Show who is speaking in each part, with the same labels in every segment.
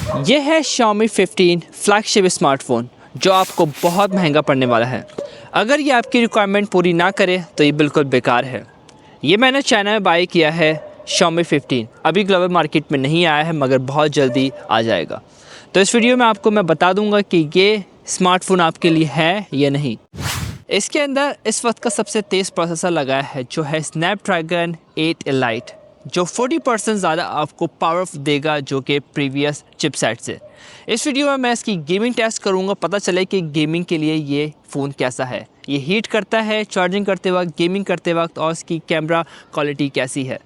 Speaker 1: ये है Xiaomi 15 flagship smartphone जो आपको बहुत महंगा पड़ने वाला है। अगर ये आपकी रिक्वायरमेंट पूरी ना करे तो ये बिल्कुल बेकार है। ये मैंने चाइना में बाय किया है Xiaomi 15। अभी ग्लोबल मार्केट में नहीं आया है मगर बहुत जल्दी आ जाएगा। तो इस वीडियो में आपको मैं बता दूंगा कि ये स्मार्टफोन आपके लिए है या नहीं। इसके अंदर इस वक्त का सबसे तेज़ प्रोसेसर लगा है जो है स्नैपड्रैगन 8 एलाइट, जो 40% ज़्यादा आपको पावर देगा जो कि प्रीवियस चिपसेट से। इस वीडियो में मैं इसकी गेमिंग टेस्ट करूंगा, पता चले कि गेमिंग के लिए ये फ़ोन कैसा है, ये हीट करता है चार्जिंग करते वक्त, गेमिंग करते वक्त, और इसकी कैमरा क्वालिटी कैसी है।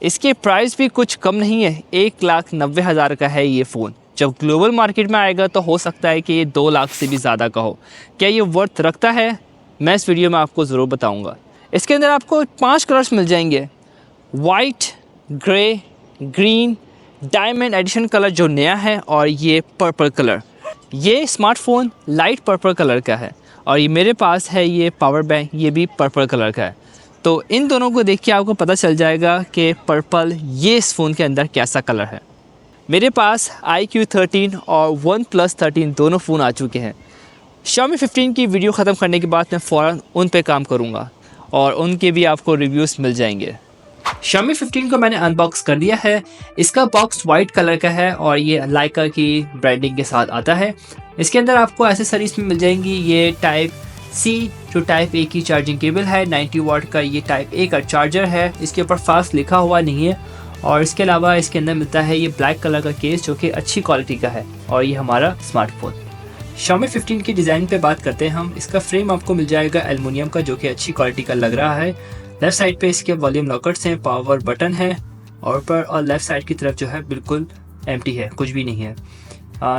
Speaker 1: इसके प्राइस भी कुछ कम नहीं है, 1,90,000 का है ये फ़ोन। जब ग्लोबल मार्केट में आएगा तो हो सकता है कि ये 2 लाख से भी ज़्यादा का हो। क्या ये वर्थ रखता है, मैं इस वीडियो में आपको ज़रूर बताऊँगा। इसके अंदर आपको 5 कलर्स मिल जाएंगे, white, grey, green, diamond edition colour जो नया है, और ये पर्पल कलर। ये स्मार्टफोन लाइट पर्पल कलर का है, और ये मेरे पास है ये पावर बैंक, ये भी पर्पल कलर का है। तो इन दोनों को देख के आपको पता चल जाएगा कि पर्पल ये इस फ़ोन के अंदर कैसा कलर है। मेरे पास iQOO 13 और OnePlus 13 दोनों फ़ोन आ चुके हैं। Xiaomi 15 की वीडियो ख़त्म करने के बाद मैं फ़ौरन उन पे काम करूँगा और उनके भी आपको रिव्यूज़ मिल जाएंगे। Xiaomi 15 को मैंने अनबॉक्स कर दिया है। इसका बॉक्स वाइट कलर का है और ये लाइका की ब्रांडिंग के साथ आता है। इसके अंदर आपको एक्सेसरीज में मिल जाएंगी। ये टाइप C जो टाइप A की चार्जिंग केबल है, 90 वाट का ये टाइप A का चार्जर है। इसके ऊपर फास्ट लिखा हुआ नहीं है। और इसके अलावा इसके अंदर मिलता है ये ब्लैक कलर का केस जो कि अच्छी क्वालिटी का है, और ये हमारा स्मार्टफोन। Xiaomi 15 की डिज़ाइन पे बात करते हैं हम। इसका फ्रेम आपको मिल जाएगा एल्युमिनियम का जो कि अच्छी क्वालिटी का लग रहा है। लेफ़्ट साइड पे इसके वॉल्यूम लॉकर्स हैं, पावर बटन है, और ऊपर और लेफ़्ट साइड की तरफ जो है बिल्कुल एम्प्टी है, कुछ भी नहीं है।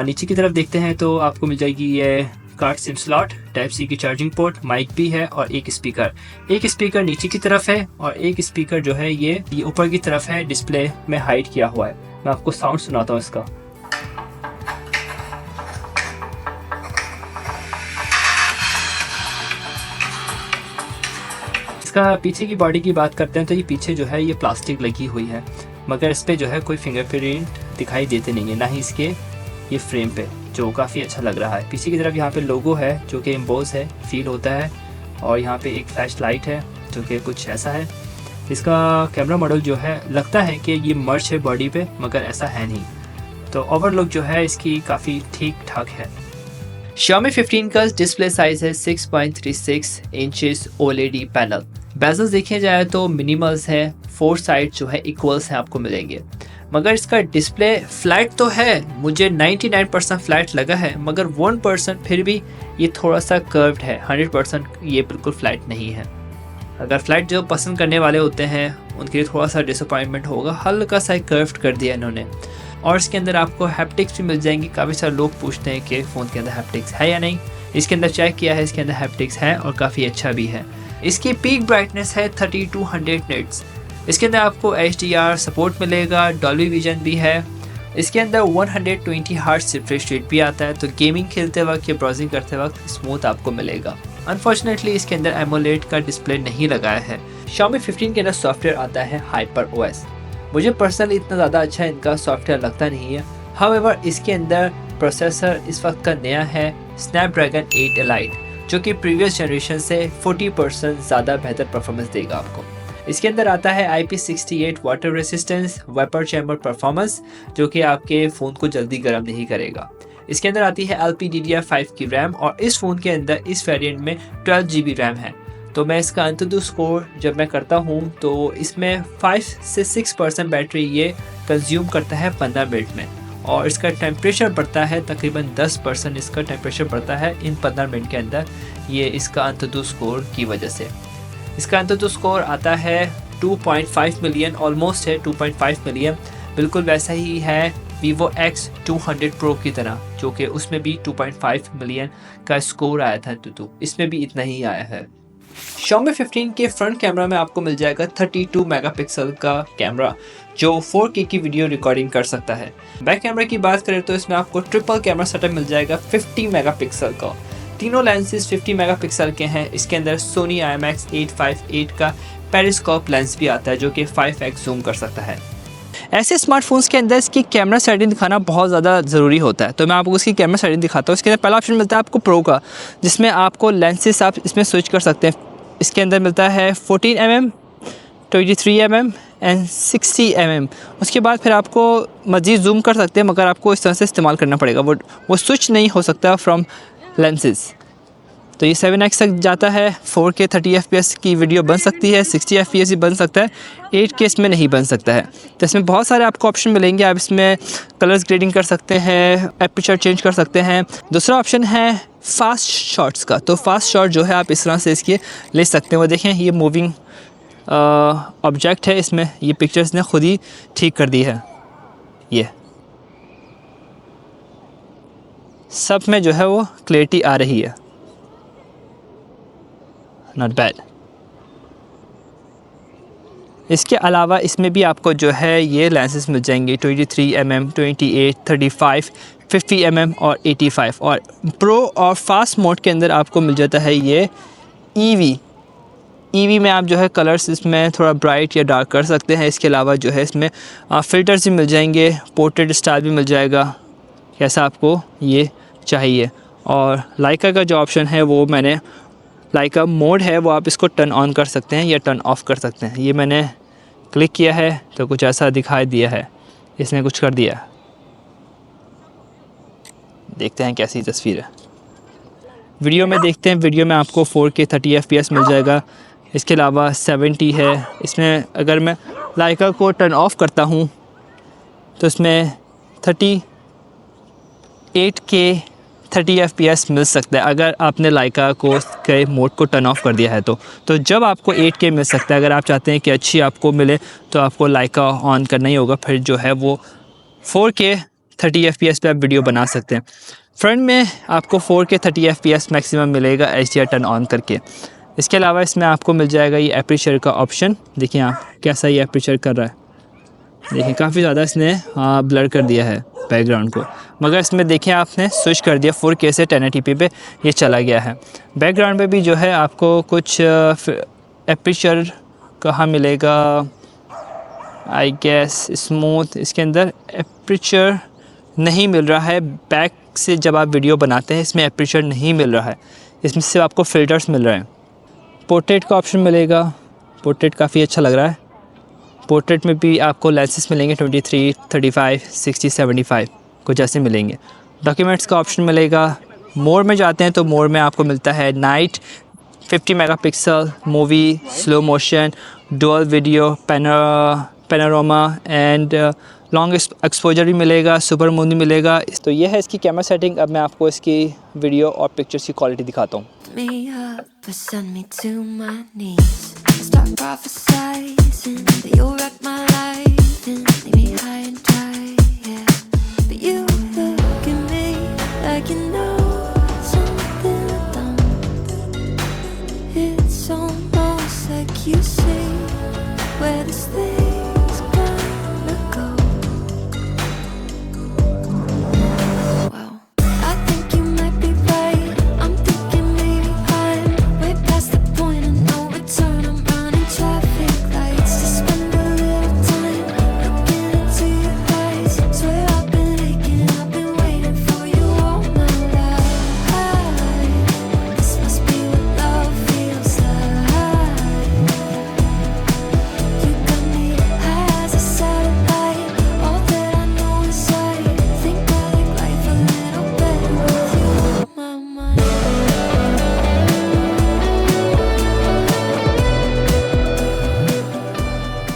Speaker 1: नीचे की तरफ देखते हैं तो आपको मिल जाएगी ये card SIM slot, type C की चार्जिंग पोर्ट, माइक भी है, और एक स्पीकर नीचे की तरफ है, और एक स्पीकर जो है ये ऊपर की तरफ है, डिस्प्ले में हाइड किया हुआ है। मैं आपको साउंड सुनाता हूँ इसका। इसका पीछे की बॉडी की बात करते हैं तो ये पीछे जो है ये प्लास्टिक लगी हुई है, मगर इस पे जो है कोई फिंगरप्रिंट दिखाई देते नहीं है, ना ही इसके ये फ्रेम पे, जो काफ़ी अच्छा लग रहा है। पीछे की तरफ यहाँ पे लोगो है जो कि एम्बोस है, फील होता है, और यहाँ पे एक फ्लैश लाइट है जो कि कुछ ऐसा है। इसका कैमरा मॉडल जो है लगता है कि ये मर्च है बॉडी पे, मगर ऐसा है नहीं। तो ओवरलुक जो है इसकी काफ़ी ठीक ठाक है। Xiaomi 15 का डिस्प्ले साइज है 6.36 इंचेस OLED पैनल। बेजल्स देखे जाए तो मिनिमल्स है, 4 साइड जो है इक्वल्स हैं आपको मिलेंगे, मगर इसका डिस्प्ले फ्लैट तो है, मुझे 99% फ्लैट लगा है, मगर 1% फिर भी ये थोड़ा सा कर्व्ड है। 100% ये बिल्कुल फ्लैट नहीं है। अगर फ्लैट जो पसंद करने वाले होते हैं उनके लिए थोड़ा सा डिसअपॉइंटमेंट होगा, हल्का सा कर्व्ड कर दिया इन्होंने। और इसके अंदर आपको हैप्टिक्स भी मिल जाएंगी। काफ़ी सारे लोग पूछते हैं कि फ़ोन के अंदर हैप्टिक्स है या नहीं। इसके अंदर चेक किया है, इसके अंदर हैप्टिक्स है और काफ़ी अच्छा भी है। इसकी पीक ब्राइटनेस है 3200 निट्स। इसके अंदर आपको HDR सपोर्ट मिलेगा, डॉल्बी विजन भी है। इसके अंदर 120 हर्ट्ज रिफ्रेश रेट भी आता है, तो गेमिंग खेलते वक्त या ब्राउजिंग करते वक्त स्मूथ आपको मिलेगा। अनफॉर्चुनेटली इसके अंदर एमोलेड का डिस्प्ले नहीं लगाया है। Xiaomi 15 के अंदर सॉफ्टवेयर आता है HyperOS। मुझे पर्सनली इतना ज़्यादा अच्छा इनका सॉफ्टवेयर लगता नहीं है। हाउएवर इसके अंदर प्रोसेसर इस वक्त का नया है स्नैपड्रैगन 8 एलाइट, जो कि प्रीवियस जनरेशन से 40% ज़्यादा बेहतर परफॉर्मेंस देगा आपको। इसके अंदर आता है IP68 water resistance, vapour chamber performance, जो कि आपके फ़ोन को जल्दी गर्म नहीं करेगा। इसके अंदर आती है LPDDR5 की रैम, और इस फ़ोन के अंदर इस वेरिएंट में 12 GB रैम है। तो मैं इसका अंतुतु स्कोर जब मैं करता हूँ तो इसमें 5 से 6% बैटरी ये कंज्यूम करता है 15 मिनट में, और इसका टेम्परेचर बढ़ता है तकरीबन 10% इसका टेम्परेचर बढ़ता है इन 15 मिनट के अंदर, ये इसका अंतुतु स्कोर की वजह से। इसका अंतुतु स्कोर आता है 2.5 मिलियन, ऑलमोस्ट है 2.5 मिलियन। बिल्कुल वैसा ही है Vivo X200 Pro की तरह, जो कि उसमें भी 2.5 मिलियन का स्कोर आया था अंतुतु, इसमें भी इतना ही आया है। Xiaomi 15 के फ्रंट कैमरा में आपको मिल जाएगा 32 मेगापिक्सल का कैमरा, जो 4K की वीडियो रिकॉर्डिंग कर सकता है। बैक कैमरा की बात करें तो इसमें आपको ट्रिपल कैमरा सेटअप मिल जाएगा 50 मेगापिक्सल का। तीनों लेंसेज 50 मेगापिक्सल के हैं। इसके अंदर Sony IMX 858 का पेरिस्कोप लेंस भी आता है जो कि 5x जूम कर सकता है।
Speaker 2: ऐसे स्मार्टफोन्स के अंदर इसकी कैमरा सेटिंग दिखाना बहुत ज़्यादा ज़रूरी होता है। तो मैं आपको इसकी कैमरा सेटिंग दिखाता हूँ। इसके अंदर पहला ऑप्शन मिलता है आपको प्रो का, जिसमें आपको लेंसेज आप इसमें स्विच कर सकते हैं। इसके अंदर मिलता है 14 mm, 23 mm एंड 60 mm। उसके बाद फिर आपको मज़ीद जूम कर सकते हैं, मगर आपको इस तरह से इस्तेमाल करना पड़ेगा, वो स्विच नहीं हो सकता फ्रॉम लेंसेज। तो ये 7x तक जाता है। 4K 30 FPS की वीडियो बन सकती है, 60 FPS भी बन सकता है, 8K इसमें नहीं बन सकता है। तो इसमें बहुत सारे आपको ऑप्शन मिलेंगे। आप इसमें कलर्स ग्रेडिंग कर सकते हैं, एपर्चर चेंज कर सकते हैं। दूसरा ऑप्शन है फास्ट शॉट्स का। तो फास्ट शॉट जो है आप इस तरह से इसके ले सकते हैं। वो देखें, ये मूविंग ऑब्जेक्ट है, इसमें ये पिक्चर्स ने खुद ही ठीक कर दी है। ये सब में जो है वो क्लैरिटी आ रही है, नॉट बैड। इसके अलावा इसमें भी आपको जो है ये लेंसेज मिल जाएंगे 23 mm, 28, 35, 50 mm और 85। और प्रो और फास्ट मोड के अंदर आपको मिल जाता है ये ईवी में आप जो है कलर्स इसमें थोड़ा ब्राइट या डार्क कर सकते हैं। इसके अलावा जो है इसमें फ़िल्टर्स भी मिल जाएंगे, पोर्ट्रेट स्टाइल भी मिल जाएगा, कैसा आपको ये चाहिए। और लाइका का जो ऑप्शन है वो मैंने लाइका मोड है, वो आप इसको टर्न ऑन कर सकते हैं या टर्न ऑफ़ कर सकते हैं। ये मैंने क्लिक किया है तो कुछ ऐसा दिखाई दिया है, इसने कुछ कर दिया। देखते हैं कैसी तस्वीर है। वीडियो में देखते हैं, वीडियो में आपको 4K 30 FPS मिल जाएगा। इसके अलावा 70 है। इसमें अगर मैं लाइका को टर्न ऑफ़ करता हूँ तो इसमें 38K 30 FPS मिल सकता है अगर आपने लाइका को के मोड को टर्न ऑफ़ कर दिया है। तो जब आपको 8K मिल सकता है। अगर आप चाहते हैं कि अच्छी आपको मिले तो आपको लाइका ऑन करना ही होगा, फिर जो है वो 4K 30 FPS पे आप वीडियो बना सकते हैं। फ्रंट में आपको 4K 30 FPS मैक्सिमम मिलेगा HDR टर्न ऑन करके। इसके अलावा इसमें आपको मिल जाएगा ये एपर्चर का ऑप्शन। देखिए आप कैसा ये एपर्चर कर रहा है, देखिए काफ़ी ज़्यादा इसने ब्लर कर दिया है बैकग्राउंड को, मगर इसमें देखें आपने स्विच कर दिया 4K से 1080p पे ये चला गया है। बैकग्राउंड पे भी जो है आपको कुछ एपर्चर कहाँ मिलेगा, आई गेस स्मूथ। इसके अंदर एपर्चर नहीं मिल रहा है। बैक से जब आप वीडियो बनाते हैं इसमें एपर्चर नहीं मिल रहा है, इसमें सिर्फ आपको फ़िल्टर्स मिल रहे हैं। पोर्ट्रेट का ऑप्शन मिलेगा, पोर्ट्रेट काफ़ी अच्छा लग रहा है। पोर्ट्रेट में भी आपको लेंसेज मिलेंगे 23, 35, 60, 75 कुछ ऐसे मिलेंगे। डॉक्यूमेंट्स का ऑप्शन मिलेगा। मोड में जाते हैं तो मोड में आपको मिलता है night, 50 megapixel, movie, slow motion, dual video, panorama and long exposure भी मिलेगा, सुपर मून भी मिलेगा। तो ये है इसकी कैमरा सेटिंग। अब मैं आपको इसकी वीडियो और पिक्चर्स की क्वालिटी दिखाता हूँ।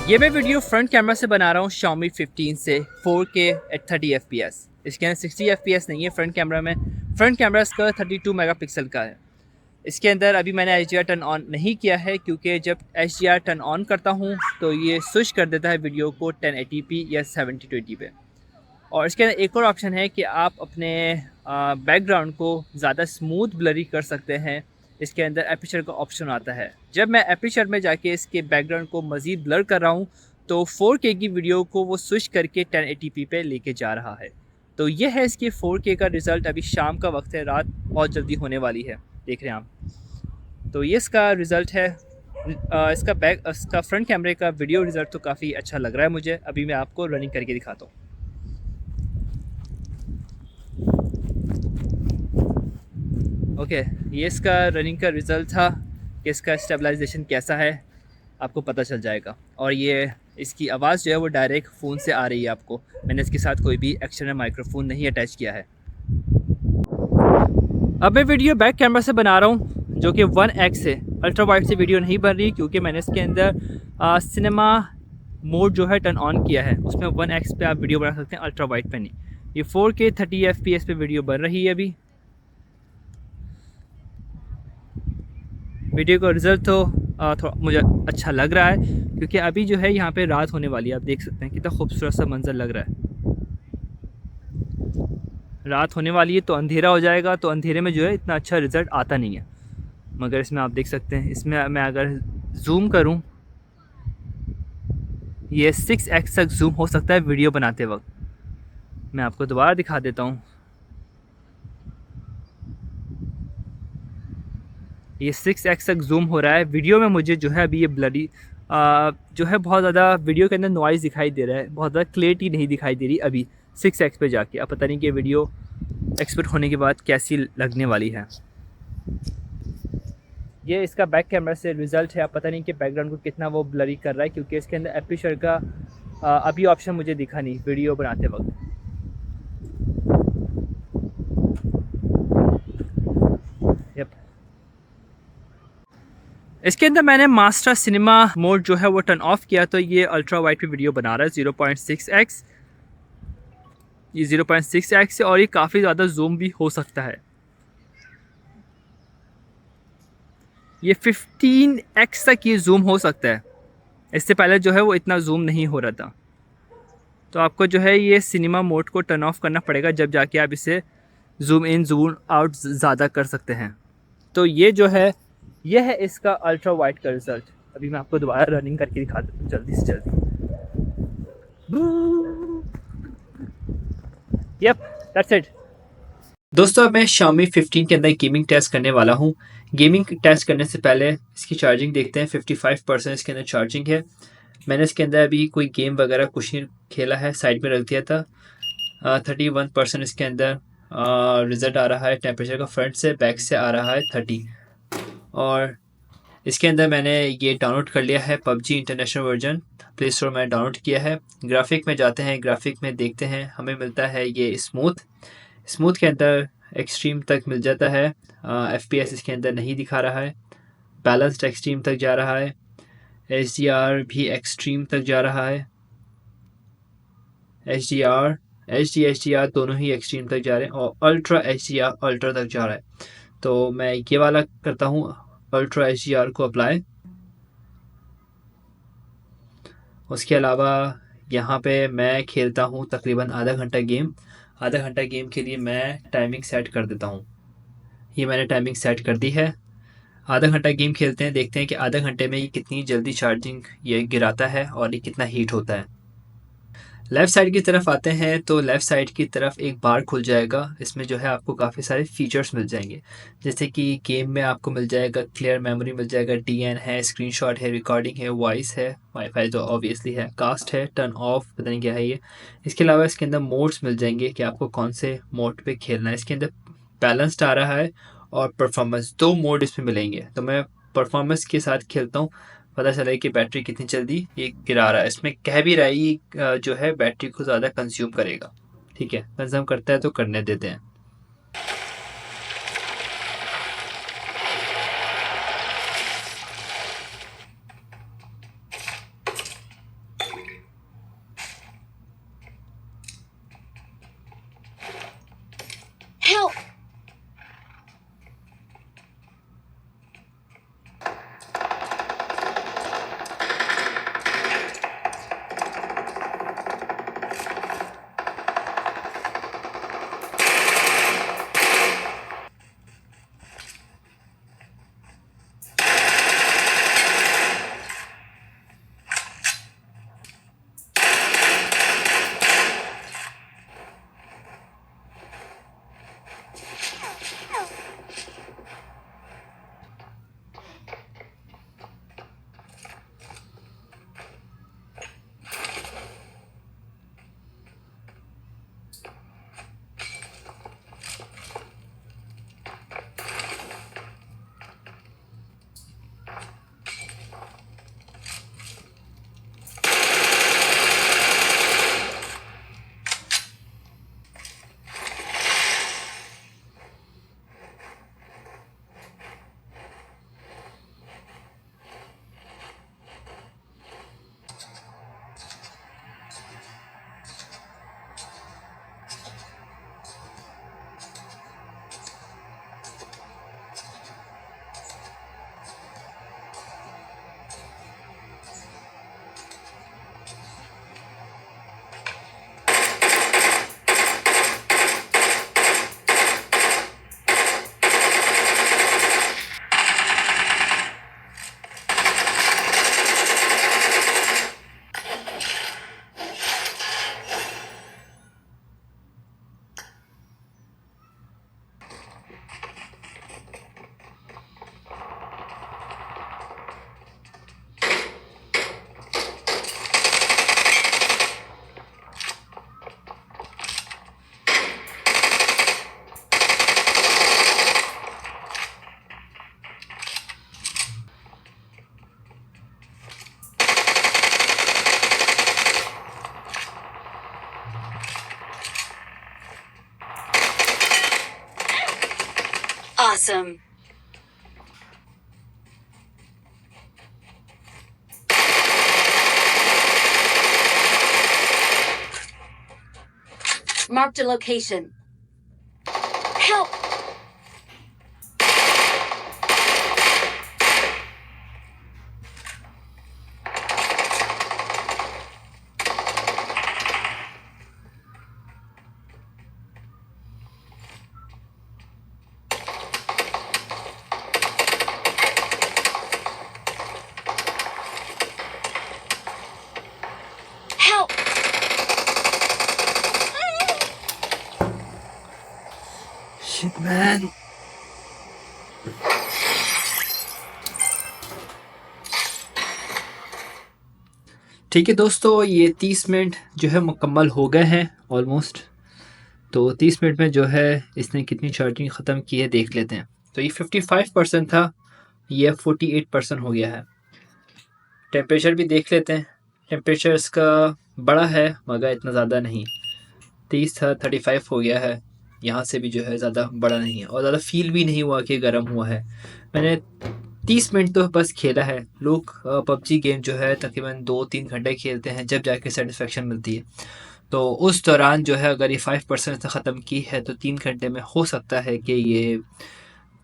Speaker 2: ये मैं वीडियो फ्रंट कैमरा से बना रहा हूँ Xiaomi 15 से 4K at 30 FPS। इसके अंदर 60 FPS नहीं है फ्रंट कैमरा में। फ्रंट कैमरा इसका 32 मेगापिक्सल का है। इसके अंदर अभी मैंने HDR टर्न ऑन नहीं किया है, क्योंकि जब HDR टर्न ऑन करता हूँ तो ये स्विच कर देता है वीडियो को 1080p या 720p पे। और इसके अंदर एक और ऑप्शन है कि आप अपने बैकग्राउंड को ज़्यादा स्मूथ ब्लरी कर सकते हैं। इसके अंदर एपर्चर का ऑप्शन आता है। जब मैं एपर्चर में जाके इसके बैकग्राउंड को मज़ीद ब्लर कर रहा हूँ तो 4K की वीडियो को वो स्विच करके 1080p पे लेके जा रहा है। तो ये है इसके 4K का रिज़ल्ट। अभी शाम का वक्त है, रात बहुत जल्दी होने वाली है, देख रहे हैं आप। तो ये इसका रिज़ल्ट है।
Speaker 1: इसका फ्रंट कैमरे का वीडियो रिज़ल्ट तो काफ़ी अच्छा लग रहा है मुझे। अभी मैं आपको रनिंग करके दिखाता हूँ। ओके, ये इसका रनिंग का रिज़ल्ट था कि इसका स्टेबलाइजेशन कैसा है, आपको पता चल जाएगा। और ये इसकी आवाज़ जो है वो डायरेक्ट फ़ोन से आ रही है आपको। मैंने इसके साथ कोई भी एक्सटर्नल माइक्रोफोन नहीं अटैच किया है। अब मैं वीडियो बैक कैमरा से बना रहा हूँ, जो कि 1x है। अल्ट्रा वाइड से वीडियो नहीं बन रही क्योंकि मैंने इसके अंदर सिनेमा मोड जो है टर्न ऑन किया है। उसमें 1x पे आप वीडियो बना सकते हैं, अल्ट्रा वाइड पे नहीं। ये 4K 30 FPS पे वीडियो बन रही है अभी। वीडियो का रिज़ल्ट तो थोड़ा मुझे अच्छा लग रहा है क्योंकि अभी जो है यहाँ पे रात होने वाली है। आप देख सकते हैं कितना खूबसूरत सा मंज़र लग रहा है। रात होने वाली है तो अंधेरा हो जाएगा, तो अंधेरे में जो है इतना अच्छा रिज़ल्ट आता नहीं है। मगर इसमें आप देख सकते हैं, इसमें मैं अगर जूम करूं, ये 6x तक जूम हो सकता है वीडियो बनाते वक्त। मैं आपको दोबारा दिखा देता हूं। ये 6x तक जूम हो रहा है। वीडियो में मुझे जो है अभी ये ब्लडी जो है बहुत ज़्यादा वीडियो के अंदर नॉइज़ दिखाई दे रहा है, बहुत ज़्यादा क्लियरिटी नहीं दिखाई दे रही अभी 6x पे जाके। अब पता नहीं कि वीडियो एक्सपोर्ट होने के बाद कैसी लगने वाली है। ये इसका बैक कैमरा से रिज़ल्ट है। आप पता नहीं कि बैकग्राउंड को कितना वो ब्लरी कर रहा है क्योंकि इसके अंदर एपर्चर का अभी ऑप्शन मुझे दिखा नहीं वीडियो बनाते वक्त। यप, इसके अंदर मैंने मास्टर सिनेमा मोड जो है वो टर्न ऑफ किया, तो ये अल्ट्रा वाइड पे वीडियो बना रहा है 0.6x। ये 0.6x है और ये काफ़ी ज़्यादा जूम भी हो सकता है। ये 15x तक ये जूम हो सकता है। इससे पहले जो है वो इतना जूम नहीं हो रहा था। तो आपको जो है ये सिनेमा मोड को टर्न ऑफ करना पड़ेगा, जब जाके आप इसे जूम इन जूम आउट ज़्यादा कर सकते हैं। तो ये जो है ये है इसका अल्ट्रा वाइड का रिज़ल्ट। अभी मैं आपको दोबारा रनिंग करके दिखा देता हूँ जल्दी से जल्दी। Yup, that's it. दोस्तों, अब मैं Xiaomi 15 के अंदर गेमिंग टेस्ट करने वाला हूँ। गेमिंग टेस्ट करने से पहले इसकी चार्जिंग देखते हैं। 55% इसके अंदर चार्जिंग है। मैंने इसके अंदर अभी कोई गेम वगैरह कुछ नहीं खेला है, साइड में रख दिया था। 31% इसके अंदर रिज़ल्ट आ रहा है। टेम्परेचर का फ्रंट से बैक से आ रहा है 30। और इसके अंदर मैंने ये डाउनलोड कर लिया है PUBG international version, play store में डाउनलोड किया है। ग्राफिक में जाते हैं, ग्राफिक में देखते हैं, हमें मिलता है ये स्मूथ के अंदर एक्सट्रीम तक मिल जाता है। FPS इसके अंदर नहीं दिखा रहा है। बैलेंस्ड एक्सट्रीम तक जा रहा है। HDR भी एक्सट्रीम तक जा रहा है। HDR दोनों ही एक्सट्रीम तक जा रहे हैं और अल्ट्रा HDR अल्ट्रा तक जा रहा है। तो मैं ये वाला करता हूँ, अल्ट्रा HDR को अप्लाई। उसके अलावा यहाँ पे मैं खेलता हूँ तकरीबन आधा घंटा गेम। आधा घंटा गेम के लिए मैं टाइमिंग सेट कर देता हूँ। ये मैंने टाइमिंग सेट कर दी है। आधा घंटा गेम खेलते हैं, देखते हैं कि आधे घंटे में ये कितनी जल्दी चार्जिंग ये गिराता है और ये कितना हीट होता है। लेफ़्ट साइड की तरफ आते हैं तो लेफ़्ट साइड की तरफ एक बार खुल जाएगा। इसमें जो है आपको काफ़ी सारे फीचर्स मिल जाएंगे, जैसे कि गेम में आपको मिल जाएगा क्लियर मेमोरी मिल जाएगा, DN है, स्क्रीनशॉट है, रिकॉर्डिंग है, वॉइस है, वाईफाई तो ऑब्वियसली है, कास्ट है, टर्न ऑफ पता नहीं क्या है ये। इसके अलावा इसके अंदर मोड्स मिल जाएंगे कि आपको कौन से मोड पे खेलना है। इसके अंदर बैलेंस्ड आ रहा है और परफॉर्मेंस, 2 मोड इसमें मिलेंगे। तो मैं परफॉर्मेंस के साथ खेलता हूँ, पता चला कि बैटरी कितनी जल्दी ये गिरा रहा है। इसमें कह भी रहा है ये जो है बैटरी को ज़्यादा कंज्यूम करेगा। ठीक है, कंज्यूम करता है तो करने देते हैं।
Speaker 3: Help! Awesome. Marked a location. Help! Help!
Speaker 1: Shit man. ठीक है दोस्तों, ये 30 मिनट जो है मुकम्मल हो गए हैं ऑलमोस्ट। तो 30 मिनट में जो है इसने कितनी चार्जिंग ख़त्म की है देख लेते हैं। तो ये 55% था, ये 48% हो गया है। टेम्परेचर भी देख लेते हैं। टेम्परेचर इसका बड़ा है मगर इतना ज़्यादा नहीं। 30 था, 35 हो गया है। यहाँ से भी जो है ज़्यादा बड़ा नहीं है और ज़्यादा फील भी नहीं हुआ कि गर्म हुआ है। मैंने 30 मिनट तो बस खेला है। लोग पबजी गेम जो है तकरीबन 2-3 घंटे खेलते हैं, जब जाके सेटिस्फेक्शन मिलती है। तो उस दौरान जो है अगर ये 5% से ख़त्म की है तो 3 घंटे में हो सकता है कि ये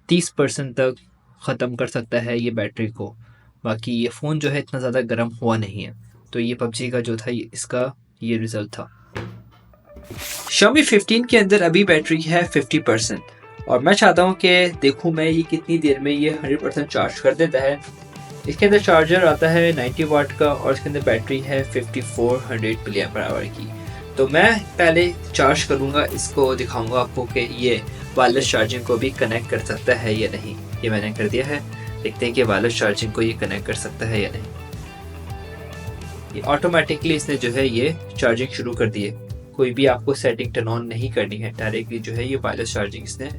Speaker 1: 30% तक ख़त्म कर सकता है ये बैटरी को। बाकी ये फ़ोन जो है इतना ज़्यादा गर्म हुआ नहीं है। तो ये पबजी का जो था इसका ये रिज़ल्ट था। Xiaomi 15 के अंदर अभी बैटरी है 50% और मैं चाहता हूँ कि देखूँ मैं ये कितनी देर में ये 100% चार्ज कर देता है। इसके अंदर चार्जर आता है 90 वाट का और इसके अंदर बैटरी है 5400 mAh की। तो मैं पहले चार्ज करूँगा, इसको दिखाऊँगा आपको कि ये वायरलेस चार्जिंग को भी कनेक्ट कर सकता है या नहीं। ये मैंने कर दिया है, देखते हैं कि वायरलेस चार्जिंग को ये कनेक्ट कर सकता है या नहीं। ये ऑटोमेटिकली इसने जो है ये चार्जिंग शुरू कर दी है। कोई भी आपको सेटिंग टर्न ऑन नहीं करनी है, डायरेक्टली जो है ये वायरलेस चार्जिंग इसने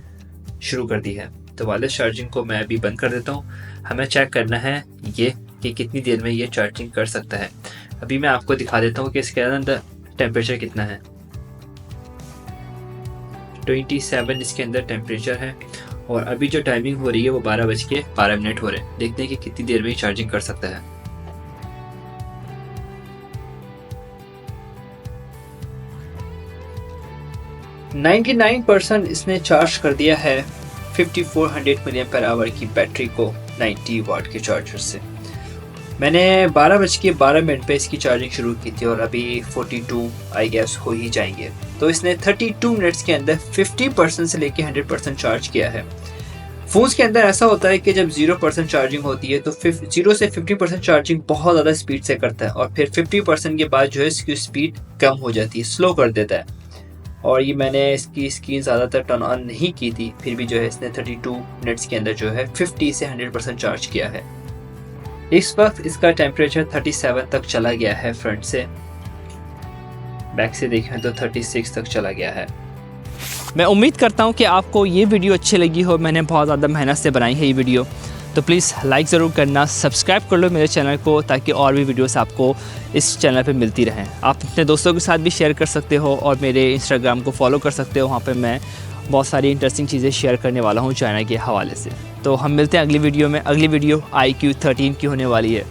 Speaker 1: शुरू कर दी है। तो वायरलेस चार्जिंग को मैं अभी बंद कर देता हूँ। हमें चेक करना है ये कि कितनी देर में ये चार्जिंग कर सकता है। अभी मैं आपको दिखा देता हूँ कि इसके अंदर टेम्परेचर कितना है। 27 इसके अंदर टेम्परेचर है और अभी जो टाइमिंग हो रही है वो 12:12 हो रहे हैं। देखते हैं कि कितनी देर में ये चार्जिंग कर सकता है। 99% इसने चार्ज कर दिया है 5400 mAh की बैटरी को 90 वाट के चार्जर से। मैंने 12:12 पे इसकी चार्जिंग शुरू की थी और अभी 42 आई गेस हो ही जाएंगे। तो इसने 32 मिनट्स के अंदर 50% से लेके 100% चार्ज किया है। फ़ोन्स के अंदर ऐसा होता है कि जब 0% चार्जिंग होती है तो 0 से 50% चार्जिंग बहुत ज़्यादा स्पीड से करता है और फिर 50% के बाद जो है इसकी स्पीड कम हो जाती है, स्लो कर देता है। और ये मैंने इसकी स्क्रीन ज़्यादातर टर्न ऑन नहीं की थी, फिर भी जो है इसने 32 मिनट्स के अंदर जो है 50 से 100% चार्ज किया है। इस वक्त इसका टेम्परेचर 37 तक चला गया है फ्रंट से, बैक से देखें तो 36 तक चला गया है।
Speaker 2: मैं उम्मीद करता हूँ कि आपको ये वीडियो अच्छी लगी हो। मैंने बहुत ज़्यादा मेहनत से बनाई है ये वीडियो, तो प्लीज़ लाइक ज़रूर करना, सब्सक्राइब कर लो मेरे चैनल को ताकि और भी वीडियोस आपको इस चैनल पे मिलती रहें। आप अपने दोस्तों के साथ भी शेयर कर सकते हो और मेरे इंस्टाग्राम को फॉलो कर सकते हो। वहाँ पे मैं बहुत सारी इंटरेस्टिंग चीज़ें शेयर करने वाला हूँ चाइना के हवाले से। तो हम मिलते हैं अगली वीडियो में। अगली वीडियो iQOO 13 की होने वाली है।